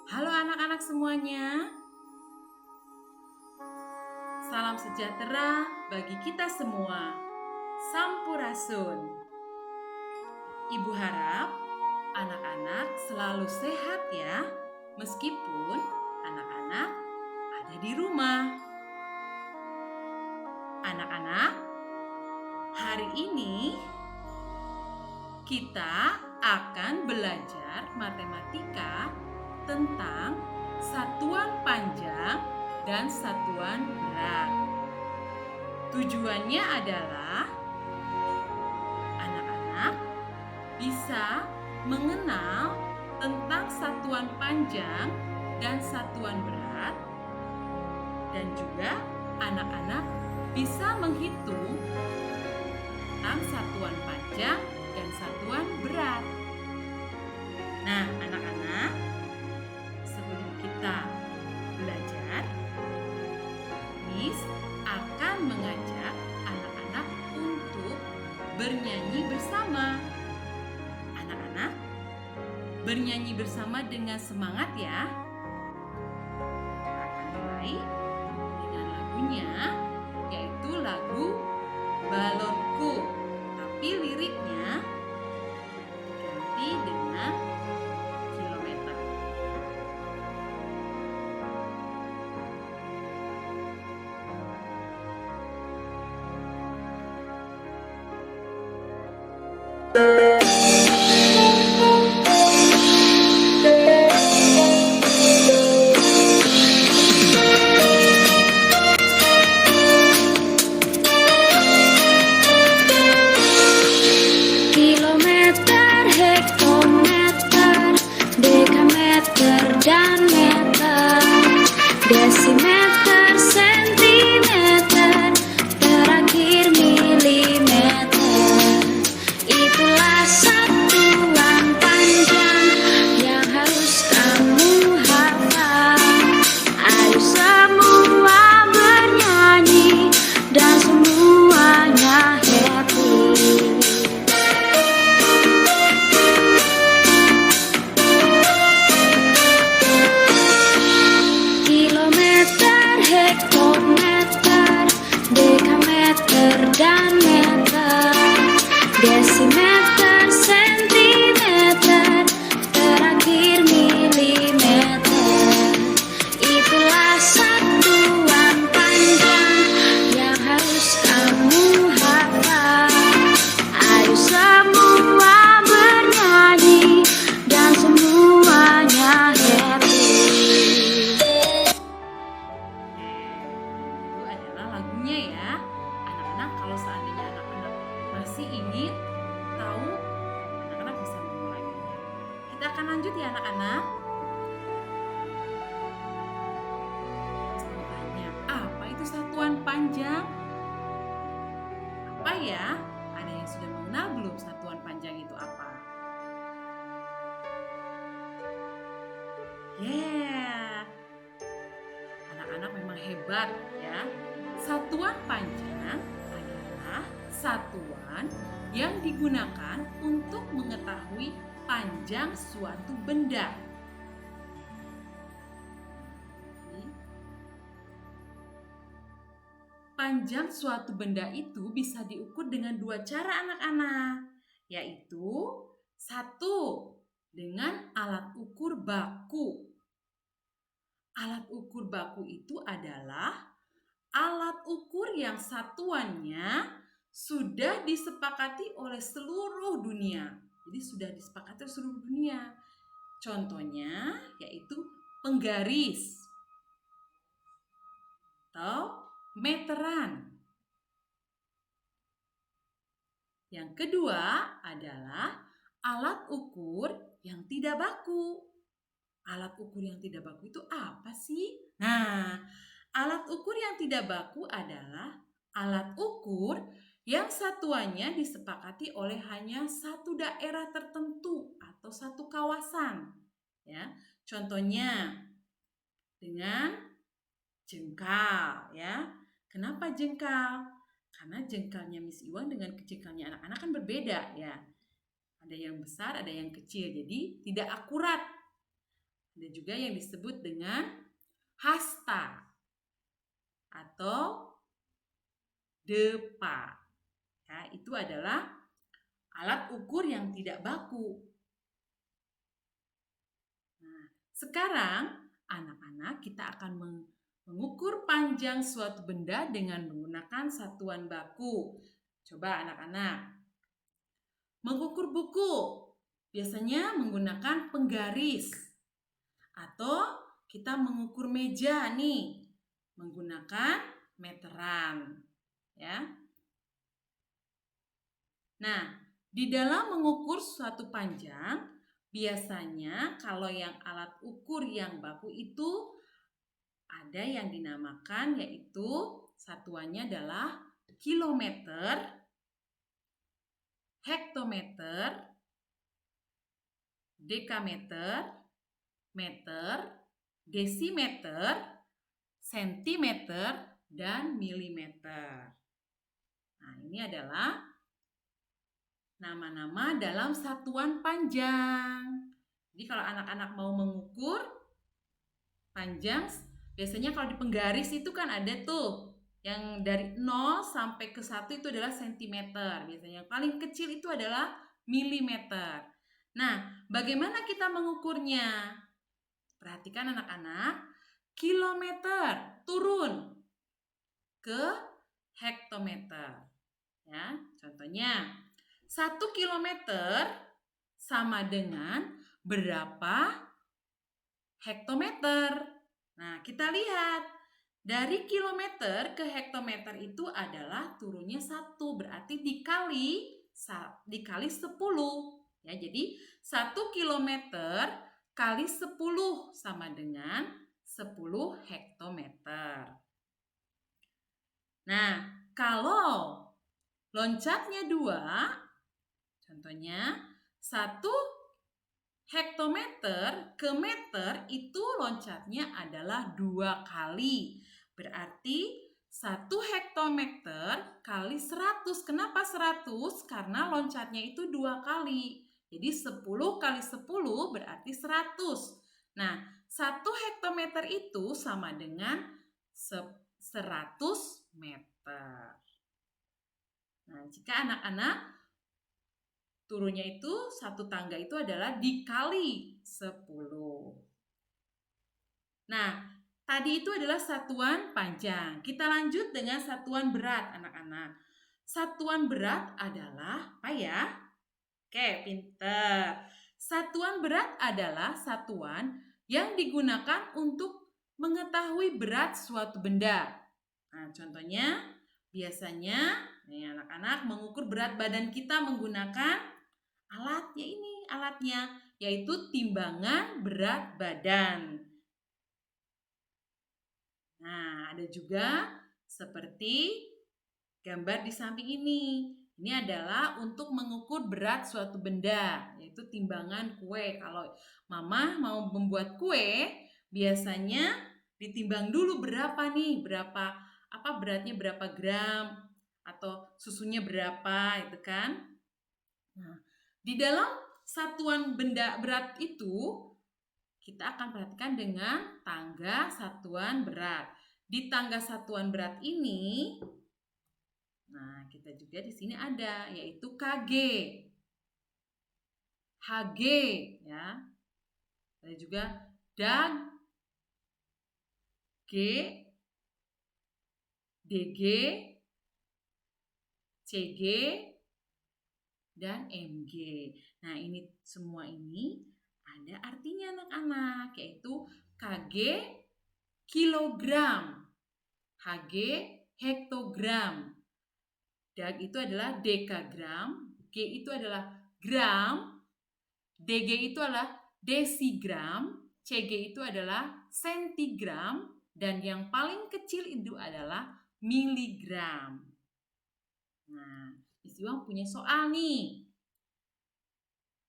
Halo anak-anak semuanya, salam sejahtera bagi kita semua. Sampurasun. Ibu harap anak-anak selalu sehat ya, meskipun anak-anak ada di rumah. Anak-anak, hari ini kita akan belajar matematika tentang satuan panjang dan satuan berat. Tujuannya adalah anak-anak bisa mengenal tentang satuan panjang dan satuan berat, dan juga anak-anak bisa menghitung tentang satuan panjang dan satuan berat. Nah, anak-anak, sebelum kita belajar, Miss akan mengajak anak-anak untuk bernyanyi bersama. Anak-anak, bernyanyi bersama dengan semangat ya. Kita akan mulai dengan lagunya, yaitu lagu Balonku. Tapi liriknya diganti dengan kilometer. Kilometer, hektometer, dekameter, dan meter, desimeter, sentimeter, terakhir milimeter. Itulah satuan panjang yang harus kamu hafal. Ayo semua bernyanyi dan semuanya happy. Kilometer, hektometer, dekameter, dan meter, desimeter, sentimeter, terakhir milimeter. Itulah satuan panjang yang harus kamu hafal. Ayo semua bernyanyi dan semuanya happy. Itu adalah lagunya ya. Anak-anak, kalau seandainya anak-anak masih ingin tahu, anak-anak bisa memulainya. Kita akan lanjut ya anak-anak. Tanya, apa itu satuan panjang? Apa ya? Ada yang sudah mengenal belum satuan panjang itu apa? Anak-anak memang hebat ya. Satuan panjang adalah satuan yang digunakan untuk mengetahui panjang suatu benda. Panjang suatu benda itu bisa diukur dengan dua cara anak-anak, yaitu satu, dengan alat ukur baku. Alat ukur baku itu adalah alat ukur yang satuannya sudah disepakati oleh seluruh dunia. Jadi sudah disepakati oleh seluruh dunia. Contohnya yaitu penggaris atau meteran. Yang kedua adalah alat ukur yang tidak baku. Alat ukur yang tidak baku itu apa sih? Nah, alat ukur yang tidak baku adalah alat ukur yang satuannya disepakati oleh hanya satu daerah tertentu atau satu kawasan. Ya, contohnya dengan jengkal, ya. Kenapa jengkal? Karena jengkalnya Miss Iwan dengan jengkalnya anak-anak kan berbeda, ya. Ada yang besar, ada yang kecil, jadi tidak akurat. Ada juga yang disebut dengan hasta atau depa. Ya, itu adalah alat ukur yang tidak baku. Nah, sekarang anak-anak kita akan mengukur panjang suatu benda dengan menggunakan satuan baku. Coba anak-anak. Mengukur buku biasanya menggunakan penggaris. Atau kita mengukur meja nih menggunakan meteran, ya. Nah, di dalam mengukur suatu panjang, biasanya kalau yang alat ukur yang baku itu ada yang dinamakan yaitu satuannya adalah kilometer, hektometer, dekameter, meter, desimeter, sentimeter, dan milimeter. Nah, ini adalah nama-nama dalam satuan panjang. Jadi kalau anak-anak mau mengukur panjang, biasanya kalau di penggaris itu kan ada tuh yang dari 0 sampai ke 1 itu adalah sentimeter. Biasanya yang paling kecil itu adalah milimeter. Nah, bagaimana kita mengukurnya? Perhatikan anak-anak, kilometer turun ke hektometer. Ya, contohnya 1 kilometer sama dengan berapa hektometer? Nah, kita lihat dari kilometer ke hektometer itu adalah turunnya 1, berarti dikali 10. Ya, jadi 1 kilometer kali 10 sama dengan 10 hektometer. Nah, kalau loncatnya 2, contohnya 1 hektometer ke meter itu loncatnya adalah 2 kali. Berarti 1 hektometer kali 100. Kenapa 100? Karena loncatnya itu 2 kali. Jadi 10 kali 10 berarti 100. Nah, 1 hektometer itu sama dengan 100 meter. Nah, jika anak-anak turunnya itu satu tangga itu adalah dikali 10. Nah, tadi itu adalah satuan panjang. Kita lanjut dengan satuan berat, anak-anak. Satuan berat adalah apa ya? Oke, pinter. Satuan berat adalah satuan yang digunakan untuk mengetahui berat suatu benda. Nah, contohnya biasanya nih anak-anak mengukur berat badan kita menggunakan alatnya yaitu timbangan berat badan. Nah, ada juga seperti gambar di samping ini. Ini adalah untuk mengukur berat suatu benda, yaitu timbangan kue. Kalau mama mau membuat kue, biasanya ditimbang dulu berapa nih, beratnya berapa gram atau susunya berapa, itu kan. Nah, di dalam satuan benda berat itu kita akan perhatikan dengan tangga satuan berat. Di tangga satuan berat ini, nah, kita juga di sini ada yaitu kg, hg, ya. Ada juga dag, g, dg, cg, dan mg. Nah, ini semua ini ada artinya anak-anak, yaitu kg kilogram, hg hektogram, dag itu adalah dekagram, g itu adalah gram, dg itu adalah desigram, cg itu adalah sentigram, dan yang paling kecil itu adalah miligram. Nah, Miss Iwang punya soal nih.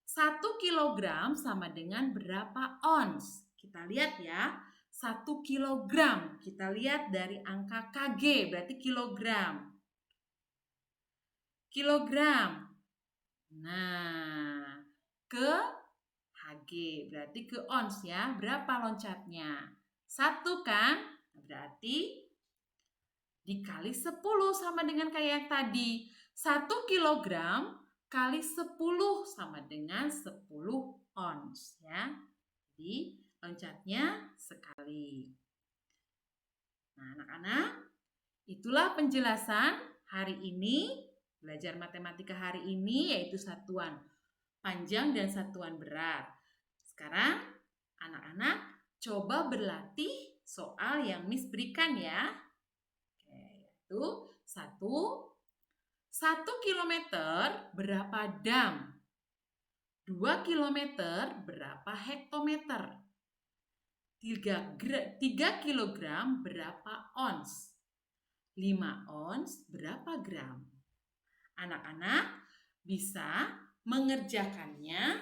1 kilogram sama dengan berapa ons? Kita lihat ya. 1 kilogram. Kita lihat dari angka kg, berarti kilogram. Kilogram. Nah, ke Hg, berarti ke ons ya. Berapa loncatnya? 1 kan? Berarti dikali 10 sama dengan kayak yang tadi. 1 kilogram kali 10 sama dengan 10 ons ya. Jadi loncatnya sekali. Nah, anak-anak, itulah penjelasan hari ini, belajar matematika hari ini, yaitu satuan panjang dan satuan berat. Sekarang anak-anak coba berlatih soal yang Miss berikan ya. Oke, yaitu 1 kilometer berapa dam? 2 kilometer berapa hektometer? 3 kilogram berapa ons? 5 ons berapa gram? Anak-anak bisa mengerjakannya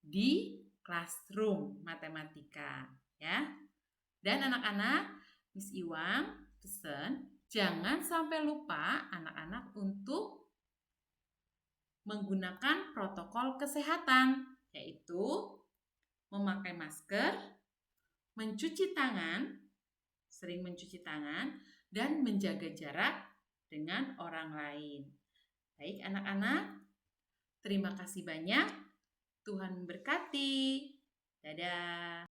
di classroom matematika ya. Dan anak-anak, Miss Iwang pesan jangan sampai lupa anak-anak untuk menggunakan protokol kesehatan, yaitu memakai masker, mencuci tangan, sering mencuci tangan, dan menjaga jarak dengan orang lain. Baik anak-anak, terima kasih banyak. Tuhan memberkati. Dadah.